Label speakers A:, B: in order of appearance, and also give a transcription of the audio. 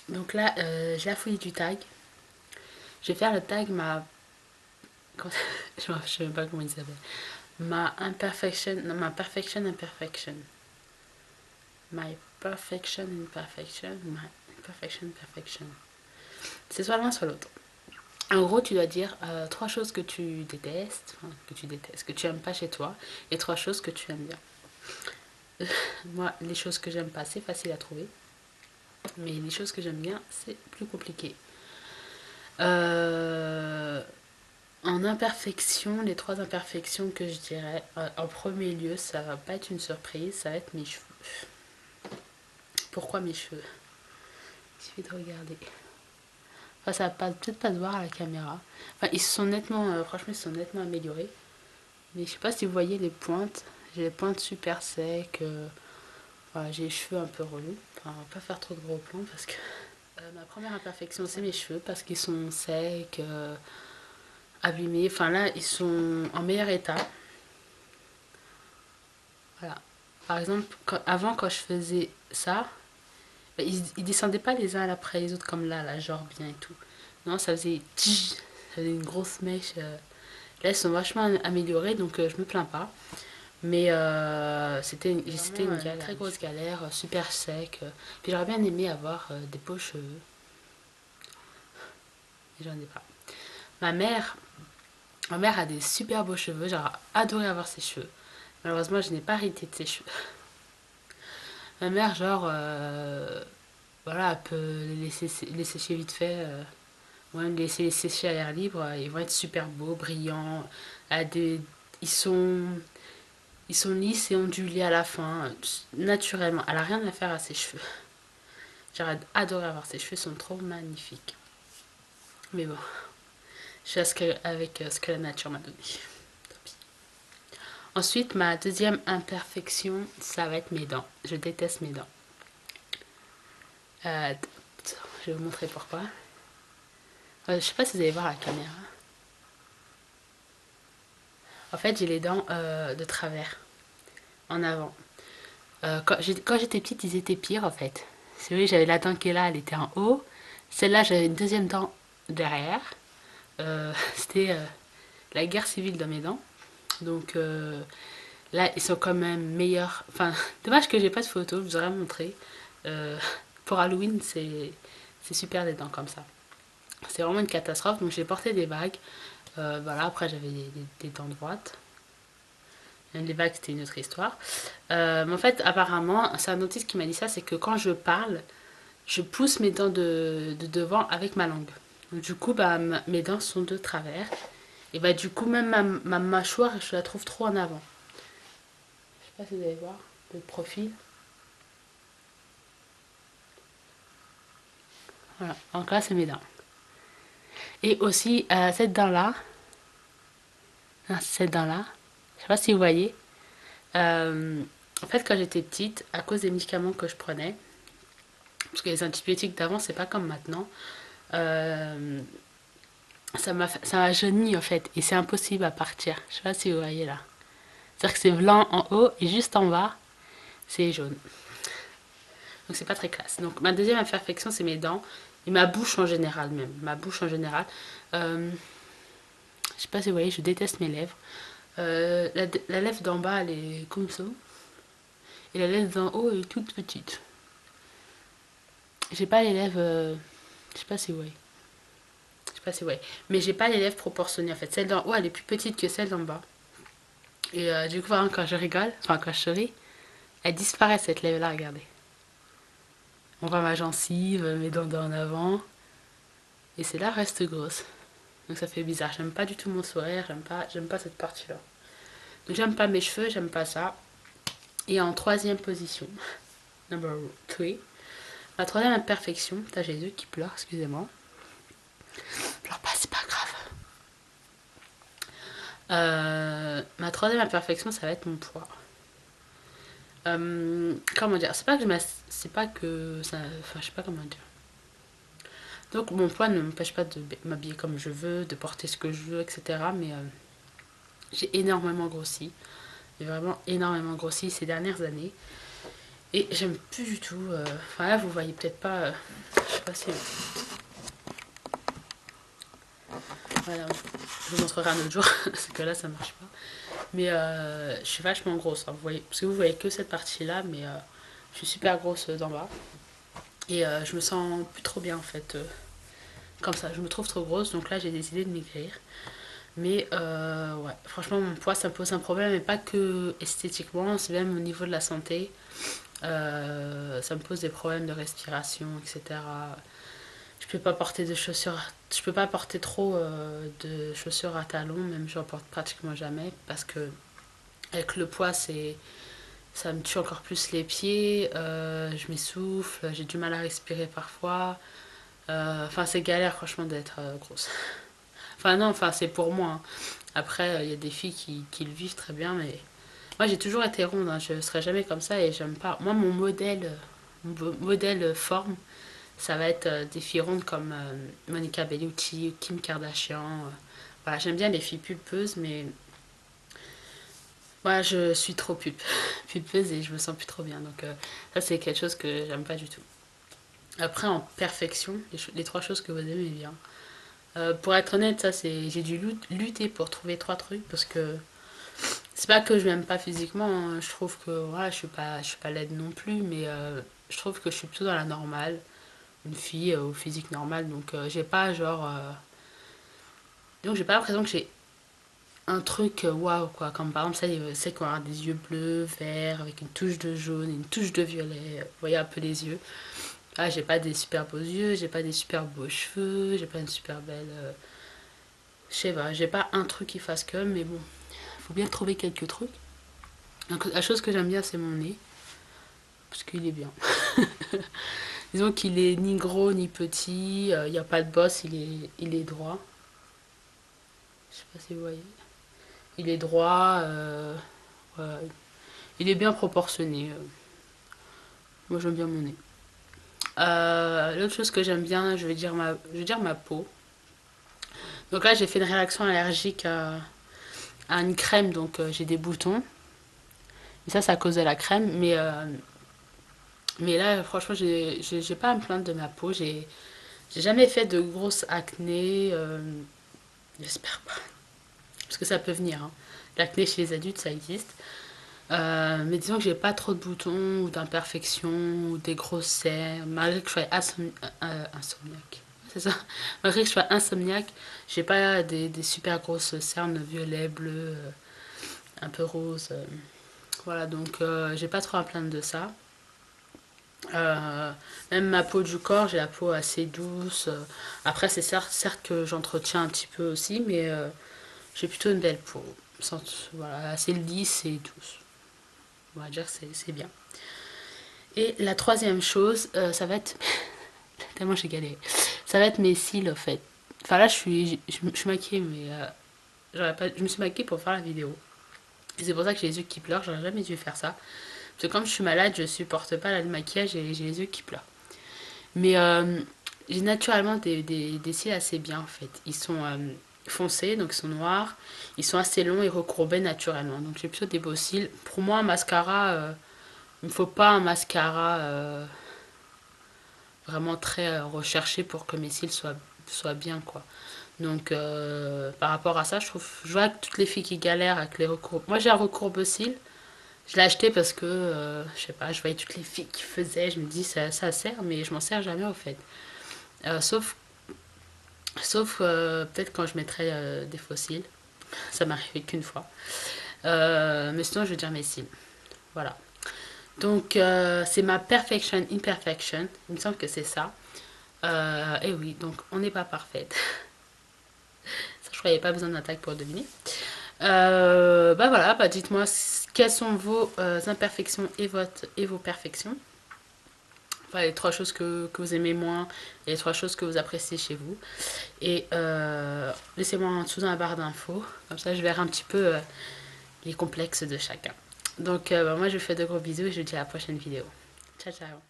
A: Donc là, j'ai la folie du tag. Je vais faire le tag je ne sais même pas comment il s'appelle. Ma imperfection... Non, ma perfection imperfection. My perfection imperfection. My imperfection perfection. C'est soit l'un soit l'autre. En gros, tu dois dire trois choses que tu détestes, enfin, que tu aimes pas chez toi, et trois choses que tu aimes bien. Moi, les choses que j'aime pas, c'est facile à trouver. Mais les choses que j'aime bien, c'est plus compliqué. Euh, En imperfection, les trois imperfections que je dirais, en premier lieu, ça va pas être une surprise, ça va être mes cheveux. Pourquoi mes cheveux? Il suffit de regarder. Enfin, ça va peut-être pas se voir à la caméra. Enfin, ils se sont nettement, franchement, ils se sont nettement améliorés. Mais je sais pas si vous voyez les pointes. J'ai les pointes super secs. Voilà, j'ai les cheveux un peu relous. Enfin, on va pas faire trop de gros plans parce que ma première imperfection, c'est mes cheveux parce qu'ils sont secs, abîmés. Enfin là, ils sont en meilleur état. Voilà. Par exemple, avant, quand je faisais ça, bah, ils descendaient pas les uns après les autres comme là, genre bien et tout. Non, ça faisait tch, ça faisait une grosse mèche. Là, ils sont vachement améliorés, donc je me plains pas. Mais c'était une très grosse galère, super sec. Puis j'aurais bien aimé avoir des beaux cheveux. Mais j'en ai pas. Ma mère, ma mère a des super beaux cheveux. J'aurais adoré avoir ses cheveux. Malheureusement, je n'ai pas hérité de ses cheveux. Ma mère, genre, voilà, elle peut les sécher vite fait. Ouais, me laisser les sécher à l'air libre. Ils vont être super beaux, brillants. Elle a des, ils sont, ils sont lisses et ondulés à la fin, naturellement. Elle a rien à faire à ses cheveux. J'aurais adoré avoir ses cheveux, ils sont trop magnifiques. Mais bon, je suis avec ce que la nature m'a donné. Ensuite, ma deuxième imperfection, ça va être mes dents. Je déteste mes dents. Euh, je vais vous montrer pourquoi. Je sais pas si vous allez voir la caméra. En fait, j'ai les dents de travers, en avant. Quand j'étais petite, ils étaient pires en fait. C'est vrai, j'avais la dent qui est là, elle était en haut. Celle-là, j'avais une deuxième dent derrière. C'était la guerre civile dans mes dents. Donc là, ils sont quand même meilleurs. Enfin, dommage que j'ai pas de photo, je vous aurais montré. Euh, pour Halloween, c'est super des dents comme ça. C'est vraiment une catastrophe. Donc j'ai porté des bagues. Voilà, après j'avais des dents droites. Les bagues, c'était une autre histoire. Mais en fait, apparemment, c'est un dentiste qui m'a dit ça, c'est que quand je parle, je pousse mes dents de devant avec ma langue. Donc, du coup, bah, mes dents sont de travers. Et bah, du coup, même ma mâchoire, je la trouve trop en avant. Je sais pas si vous allez voir le profil. Voilà, donc là, c'est mes dents. Et aussi, cette dent-là, je sais pas si vous voyez. En fait, quand j'étais petite, à cause des médicaments que je prenais, parce que les antibiotiques d'avant, c'est pas comme maintenant, euh, ça m'a jauni en fait, et c'est impossible à partir. Je sais pas si vous voyez là. C'est-à-dire que c'est blanc en haut et juste en bas, c'est jaune. Donc c'est pas très classe. Donc ma deuxième imperfection, c'est mes dents et ma bouche en général même. Ma bouche en général. Je sais pas si vous voyez, je déteste mes lèvres. La lèvre d'en bas, elle est comme ça. Et la lèvre d'en haut est toute petite. J'ai pas les lèvres. Je sais pas si vous voyez. Je sais pas si vous voyez. Mais j'ai pas les lèvres proportionnées en fait. Celle d'en haut, elle est plus petite que celle d'en bas. Et du coup, vraiment, quand je rigole, enfin quand je souris, elle disparaît cette lèvre-là, regardez. On voit ma gencive, mes dents en avant. Et celle-là reste grosse. Donc ça fait bizarre. J'aime pas du tout mon sourire, j'aime pas cette partie-là. Donc j'aime pas mes cheveux, j'aime pas ça. Et en troisième position, number 3, ma troisième imperfection, t'as j'ai les yeux qui pleurent, excusez-moi. Pleure pas, c'est pas grave. Ma troisième imperfection, ça va être mon poids. Comment dire, c'est pas que ça, enfin je sais pas comment dire. Donc mon poids ne m'empêche pas de m'habiller comme je veux, de porter ce que je veux, etc. Mais j'ai énormément grossi. J'ai vraiment énormément grossi ces dernières années. Et j'aime plus du tout. Enfin là, vous voyez peut-être pas. Je sais facile. Voilà, je vous montrerai un autre jour, parce que là ça marche pas. Mais je suis vachement grosse, hein, vous voyez, parce que vous voyez que cette partie-là, mais je suis super grosse d'en bas. Et je me sens plus trop bien en fait, comme ça. Je me trouve trop grosse, donc là j'ai décidé de maigrir. Mais ouais, franchement, mon poids ça me pose un problème, et pas que esthétiquement, c'est même au niveau de la santé. Ça me pose des problèmes de respiration, etc. Je peux pas porter de chaussures, je peux pas porter trop de chaussures à talons, même j'en porte pratiquement jamais parce que avec le poids ça me tue encore plus les pieds, je m'essouffle, j'ai du mal à respirer parfois. Enfin c'est galère franchement d'être grosse. Enfin non, enfin c'est pour moi, hein. Après il y a des filles qui le vivent très bien, mais moi j'ai toujours été ronde, hein. Je serai jamais comme ça et j'aime pas. Moi mon modèle forme ça va être des filles rondes comme Monica Bellucci, Kim Kardashian. Voilà, j'aime bien les filles pulpeuses, mais moi je suis trop pulpeuse et je me sens plus trop bien. Donc ça c'est quelque chose que j'aime pas du tout. Après en perfection, les trois choses que vous aimez bien. Pour être honnête, ça c'est j'ai dû lutter pour trouver trois trucs parce que c'est pas que je m'aime pas physiquement, hein. Je trouve que voilà, je suis pas laide non plus, mais je trouve que je suis plutôt dans la normale, une fille au physique normal, donc j'ai pas genre donc j'ai pas l'impression que j'ai un truc waouh quoi, comme par exemple c'est qu'on a des yeux bleus verts avec une touche de jaune, une touche de violet, vous voyez un peu les yeux. Ah, j'ai pas des super beaux yeux, j'ai pas des super beaux cheveux, j'ai pas une super belle je sais pas, j'ai pas un truc qui fasse que, mais bon, faut bien trouver quelques trucs. Donc la chose que j'aime bien c'est mon nez parce qu'il est bien. Disons qu'il est ni gros ni petit, il n'y a pas de bosse, il est droit. Je sais pas si vous voyez. Il est droit, voilà. Il est bien proportionné. Moi j'aime bien mon nez. L'autre chose que j'aime bien, je vais dire ma peau. Donc là j'ai fait une réaction allergique à une crème, donc j'ai des boutons. Et ça c'est à cause de la crème, mais là franchement j'ai pas à me plaindre de ma peau. J'ai jamais fait de grosses acné. J'espère pas. Parce que ça peut venir, hein. L'acné chez les adultes, ça existe. Mais disons que j'ai pas trop de boutons ou d'imperfections ou des grosses cernes. Malgré que je sois insomniaque. C'est ça. Malgré que je sois insomniaque, j'ai pas des super grosses cernes violet, bleu, un peu rose. Voilà, donc j'ai pas trop à plaindre de ça. Euh, Même ma peau du corps, j'ai la peau assez douce. Après, c'est certes que j'entretiens un petit peu aussi, mais j'ai plutôt une belle peau. Voilà, assez lisse et douce. On va dire que c'est bien. Et la troisième chose, ça va être. Tellement j'ai galéré. Ça va être mes cils, en fait. Enfin là, je suis maquillée, mais j'aurais pas, je me suis maquillée pour faire la vidéo. Et c'est pour ça que j'ai les yeux qui pleurent. J'aurais jamais dû faire ça. Parce que comme je suis malade, je supporte pas le maquillage et j'ai les yeux qui pleurent. Mais j'ai naturellement des cils assez bien, en fait. Ils sont foncés, donc ils sont noirs. Ils sont assez longs et recourbés naturellement. Donc j'ai plutôt des beaux cils. Pour moi, un mascara, il me faut pas un mascara vraiment très recherché pour que mes cils soient bien, quoi. Donc par rapport à ça, je vois que toutes les filles qui galèrent avec les recours. Moi j'ai un recourbe cils. Je l'ai acheté parce que, je sais pas, je voyais toutes les filles qui faisaient. Je me dis ça sert, mais je m'en sers jamais au fait. Sauf peut-être quand je mettrais des fossiles. Ça m'est arrivé qu'une fois. Mais sinon, je veux dire mes cils. Voilà. Donc, c'est ma perfection imperfection. Il me semble que c'est ça. Et oui, donc on n'est pas parfaite. Ça, je crois qu'il n'y avait pas besoin d'un tag pour le deviner. Bah voilà, bah dites-moi quelles sont vos imperfections et vos perfections. Enfin, les trois choses que vous aimez moins et les trois choses que vous appréciez chez vous. Et laissez-moi en dessous dans la barre d'infos. Comme ça, je verrai un petit peu les complexes de chacun. Donc, bah, moi, je vous fais de gros bisous et je vous dis à la prochaine vidéo. Ciao, ciao.